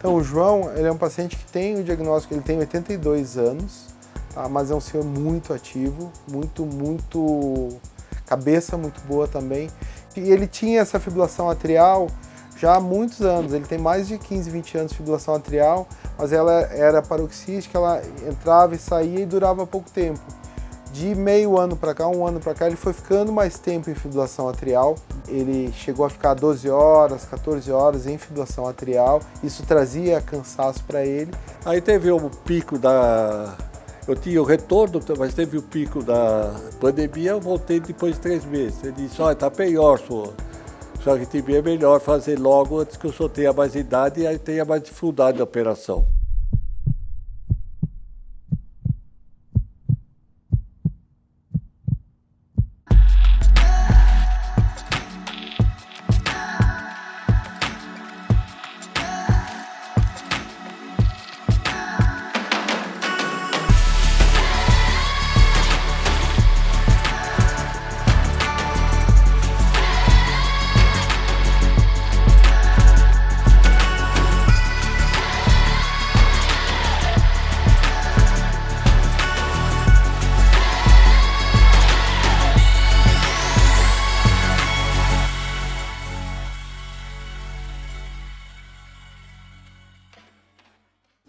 Então, o João, ele é um paciente que tem o diagnóstico, ele tem 82 anos, tá? Mas é um senhor muito ativo, cabeça muito boa também. E ele tinha essa fibrilação atrial já há muitos anos, ele tem mais de 15, 20 anos de fibrilação atrial, mas ela era paroxística, ela entrava e saía e durava pouco tempo. De meio ano para cá, um ano para cá, ele foi ficando mais tempo em fibrilação atrial. Ele chegou a ficar 12 horas, 14 horas em fibrilação atrial. Isso trazia cansaço para ele. Aí teve o pico da... Eu tinha o retorno, mas teve o pico da pandemia, eu voltei depois de 3 meses. Ele disse, olha, tá pior, sua arritmia é melhor fazer logo antes que o senhor tenha mais idade e aí tenha mais dificuldade da operação.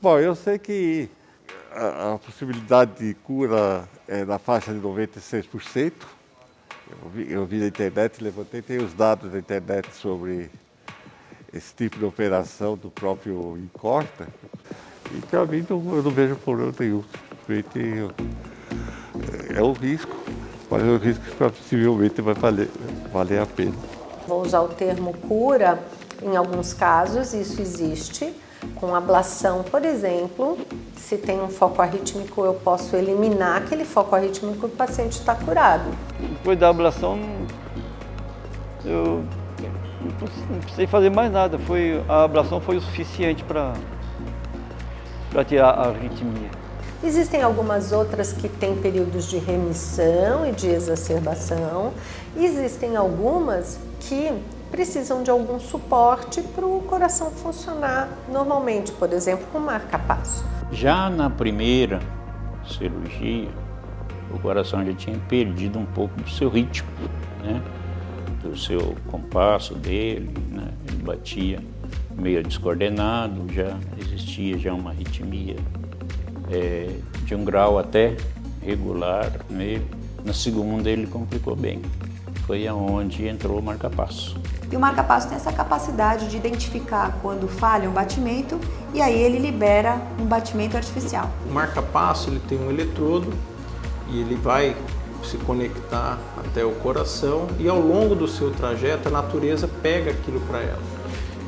Bom, eu sei que a possibilidade de cura é na faixa de 96%. Eu vi na internet, levantei, tem os dados da internet sobre esse tipo de operação do próprio Incorta. E para mim eu não vejo problema nenhum. É um risco, mas é um risco que possivelmente vai valer a pena. Vou usar o termo cura, em alguns casos isso existe. Com ablação, por exemplo, se tem um foco arrítmico, eu posso eliminar aquele foco arrítmico e o paciente está curado. Depois da ablação, eu não precisei fazer mais nada. A ablação foi o suficiente para tirar a arritmia. Existem algumas outras que têm períodos de remissão e de exacerbação. Existem algumas que precisam de algum suporte para o coração funcionar normalmente, por exemplo, com marca-passo. Já na primeira cirurgia, o coração já tinha perdido um pouco do seu ritmo, né? Do seu compasso dele, né? Ele batia meio descoordenado, já existia já uma arritmia de um grau até regular nele. Na segunda ele complicou bem, foi aonde entrou o marca-passo. E o marca-passo tem essa capacidade de identificar quando falha um batimento e aí ele libera um batimento artificial. O marca-passo ele tem um eletrodo e ele vai se conectar até o coração e ao longo do seu trajeto a natureza pega aquilo para ela.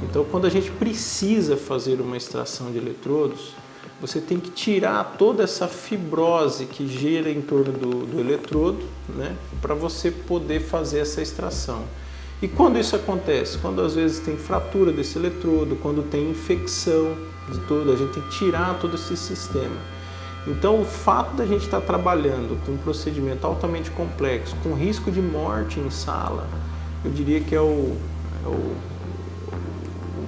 Então quando a gente precisa fazer uma extração de eletrodos, você tem que tirar toda essa fibrose que gira em torno do eletrodo, né, para você poder fazer essa extração. E quando isso acontece? Quando às vezes tem fratura desse eletrodo, quando tem infecção de todo, a gente tem que tirar todo esse sistema. Então o fato da gente estar trabalhando com um procedimento altamente complexo, com risco de morte em sala, eu diria que é o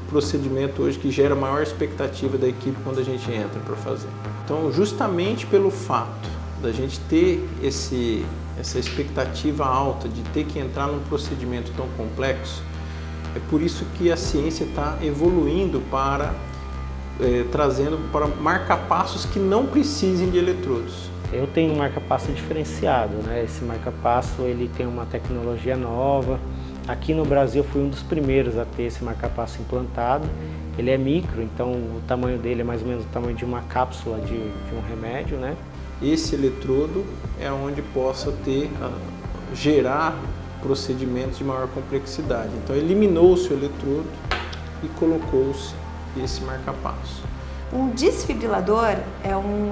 procedimento hoje que gera a maior expectativa da equipe quando a gente entra para fazer. Então justamente pelo fato da gente ter essa expectativa alta de ter que entrar num procedimento tão complexo, é por isso que a ciência está evoluindo trazendo para marca-passos que não precisem de eletrodos. Eu tenho um marca-passo diferenciado, né? Esse marca-passo ele tem uma tecnologia nova. Aqui no Brasil eu fui um dos primeiros a ter esse marca-passo implantado. Ele é micro, então o tamanho dele é mais ou menos o tamanho de uma cápsula de um remédio, né? Esse eletrodo é onde possa gerar procedimentos de maior complexidade. Então eliminou-se o eletrodo e colocou-se esse marca-passo. Um desfibrilador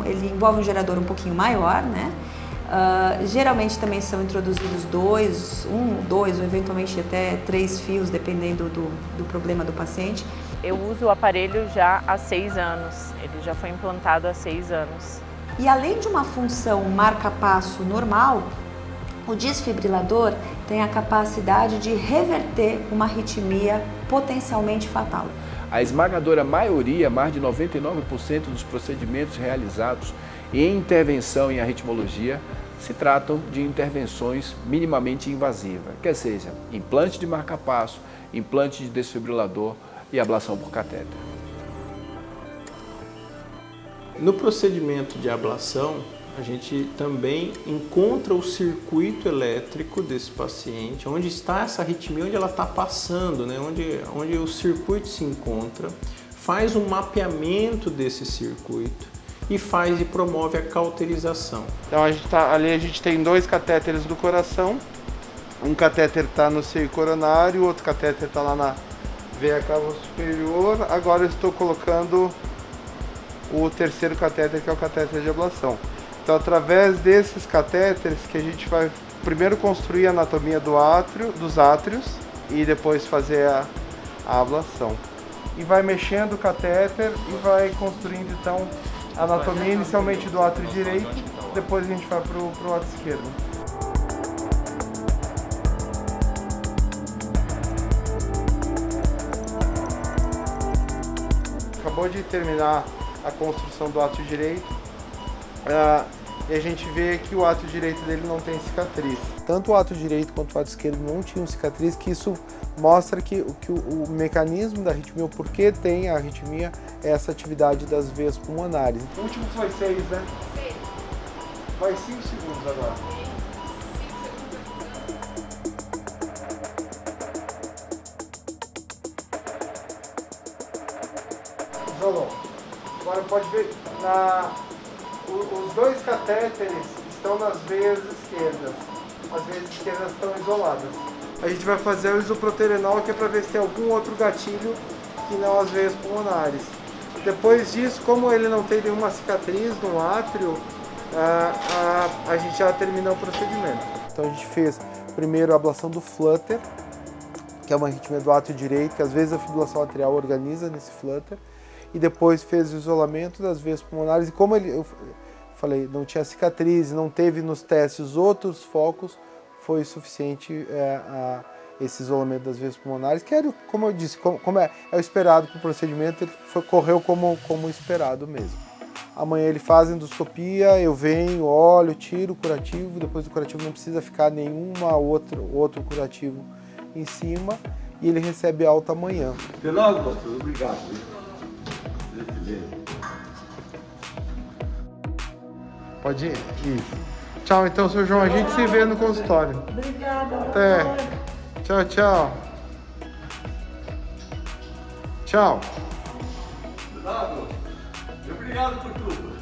ele envolve um gerador um pouquinho maior, né? Geralmente também são introduzidos dois ou eventualmente até 3 fios, dependendo do problema do paciente. Eu uso o aparelho já há 6 anos, ele já foi implantado há 6 anos. E além de uma função marca-passo normal, o desfibrilador tem a capacidade de reverter uma arritmia potencialmente fatal. A esmagadora maioria, mais de 99% dos procedimentos realizados em intervenção em arritmologia se tratam de intervenções minimamente invasivas, quer seja, implante de marca-passo, implante de desfibrilador e ablação por catéter. No procedimento de ablação, a gente também encontra o circuito elétrico desse paciente, onde está essa arritmia, onde ela está passando, né? onde o circuito se encontra, faz um mapeamento desse circuito e faz e promove a cauterização. Então ali a gente tem 2 catéteres do coração, um catéter está no seio coronário, outro catéter está lá na veia cava superior. Agora eu estou colocando o terceiro catéter, que é o catéter de ablação. Então, através desses catéteres que a gente vai primeiro construir a anatomia dos átrios e depois fazer a ablação. E vai mexendo o catéter e vai construindo então a anatomia inicialmente do átrio direito, depois a gente vai para o átrio esquerdo. Acabou de terminar a construção do átrio direito. E a gente vê que o átrio direito dele não tem cicatriz. Tanto o átrio direito quanto o átrio esquerdo não tinham cicatriz, que isso mostra que o mecanismo da arritmia, o porquê tem a arritmia, é essa atividade das veias pulmonares. O último foi 6, né? 6. Vai 5 segundos agora. Isolou. Agora pode ver os 2 catéteres estão nas veias esquerdas. As veias esquerdas estão isoladas. A gente vai fazer o isoproterenol, que é para ver se tem algum outro gatilho que não as veias pulmonares. Depois disso, como ele não tem nenhuma cicatriz no átrio, a gente já terminou o procedimento. Então a gente fez primeiro a ablação do flutter, que é uma arritmia do átrio direito, que às vezes a fibrilação atrial organiza nesse flutter. E depois fez o isolamento das veias pulmonares, e como eu falei, não tinha cicatriz, não teve nos testes outros focos, foi suficiente esse isolamento das veias pulmonares, que era, como eu disse, como é o esperado para o procedimento, ele correu como esperado mesmo. Amanhã ele faz endoscopia, eu venho, olho, tiro o curativo, depois do curativo não precisa ficar outro curativo em cima, e ele recebe alta amanhã. Até logo, doutor. Obrigado. Pode ir? Isso. Tchau, então, seu João. A gente se vê no consultório. Obrigada. Até. Tchau, tchau. Tchau. Obrigado por tudo.